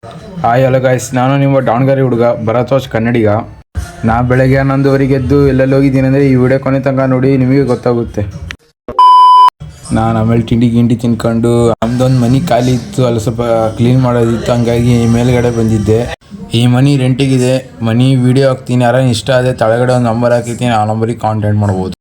Hi hello guys, ನಾನು ನಿಮ್ಮ ದಾವಣಗೆರೆ ಹುಡುಗ ಭರದ್ವಾಜ್ ಕನ್ನಡಿಗ. ನಾ ಬೆಳಗ್ಗೆ 11:30 ಎದ್ದು ಎಲ್ಲೆಲ್ಲಿ ಹೋಗಿದ್ದೀನಿ ಅಂದರೆ ಈ ವಿಡಿಯೋ ಕೊನೆ ತನಕ ನೋಡಿ, ನಿಮಗೆ ಗೊತ್ತಾಗುತ್ತೆ. ನಾನು ಆಮೇಲೆ ತಿಂಡಿ ತಿನ್ಕೊಂಡು ನಮ್ದೊಂದು ಮನೆ ಖಾಲಿ ಇತ್ತು, ಅಲ್ಲಿ ಸ್ವಲ್ಪ ಕ್ಲೀನ್ ಮಾಡೋದಿತ್ತು, ಹಂಗಾಗಿ ಮೇಲ್ಗಡೆ ಬಂದಿದ್ದೆ. ಈ ಮನೆ ರೆಂಟಿಗಿದೆ. ಮನೆ ವಿಡಿಯೋ ಹಾಕ್ತೀನಿ, ಯಾರು ಇಷ್ಟ ಆದರೆ ತಳಗಡೆ ಒಂದು ನಂಬರ್ ಹಾಕಿರ್ತೀನಿ, ಆ ನಂಬರಿಗೆ ಕಾಂಟ್ಯಾಕ್ಟ್ ಮಾಡ್ಬೋದು.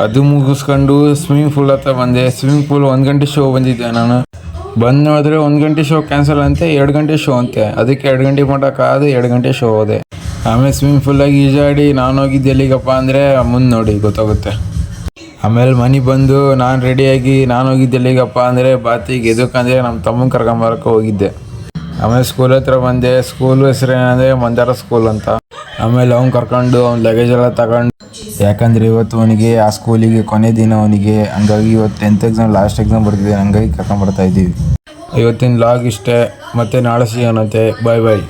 ಅದು ಮುಗಿಸ್ಕೊಂಡು ಸ್ವಿಮ್ಮಿಂಗ್ ಪೂಲ್ ಹತ್ರ ಬಂದೆ. ಸ್ವಿಮ್ಮಿಂಗ್ ಪೂಲ್ 1 ಗಂಟೆ ಶೋ ಬಂದಿದ್ದೆ. ನಾನು ಬಂದು ನೋಡಿದ್ರೆ 1 ಗಂಟೆ ಶೋ ಕ್ಯಾನ್ಸಲ್ ಅಂತೆ, 2 ಗಂಟೆ ಶೋ ಅಂತೆ. ಅದಕ್ಕೆ 2 ಗಂಟೆ ಮಾಡೋಕ್ಕಾದ 2 ಗಂಟೆ ಶೋ ಹೋದೆ. ಆಮೇಲೆ ಸ್ವಿಮ್ಮಿಂಗ್ ಪೂಲಾಗಿ ಈಜಾಡಿ ನಾನು ಹೋಗಿದ್ದು ಎಲ್ಲಿಗಪ್ಪ ಅಂದರೆ ಮುಂದೆ ನೋಡಿ ಗೊತ್ತಾಗುತ್ತೆ. ಆಮೇಲೆ ಮನೆ ಬಂದು ನಾನು ರೆಡಿಯಾಗಿ ನಾನು ಹೋಗಿದ್ದು ಎಲ್ಲಿಗಪ್ಪ ಅಂದರೆ ಬಾತಿಗೆ. ಎದಕ್ಕಂದರೆ ನಮ್ಮ ತಮ್ಮನ ಕರ್ಕೊಂಬರಕ್ಕೆ ಹೋಗಿದ್ದೆ. ಆಮೇಲೆ ಸ್ಕೂಲ್ ಹತ್ರ ಬಂದೆ. ಸ್ಕೂಲ್ ಹೆಸರು ಏನಂದರೆ ಮಂದಾರ ಸ್ಕೂಲ್ ಅಂತ. ಆಮೇಲೆ ಅವ್ನು ಕರ್ಕೊಂಡು ಅವ್ನ ಲಗೇಜ್ ಎಲ್ಲ ತಗೊಂಡು, ಯಾಕಂದರೆ ಇವತ್ತು ಅವನಿಗೆ ಆ ಸ್ಕೂಲಿಗೆ ಕೊನೆ ದಿನ ಅವನಿಗೆ. ಹಂಗಾಗಿ ಇವತ್ತು 10th ಎಕ್ಸಾಮ್ ಲಾಸ್ಟ್ ಎಕ್ಸಾಮ್ ಬರ್ತಿದೆ, ಹಂಗಾಗಿ ಕರ್ಕೊಂಬರ್ತಾ ಇದ್ದೀವಿ. ಇವತ್ತಿನ ಲಾಗ್ ಇಷ್ಟೇ, ಮತ್ತು ನಾಳೆ ಸಿಗೋಣಂತೆ. ಬಾಯ್ ಬಾಯ್.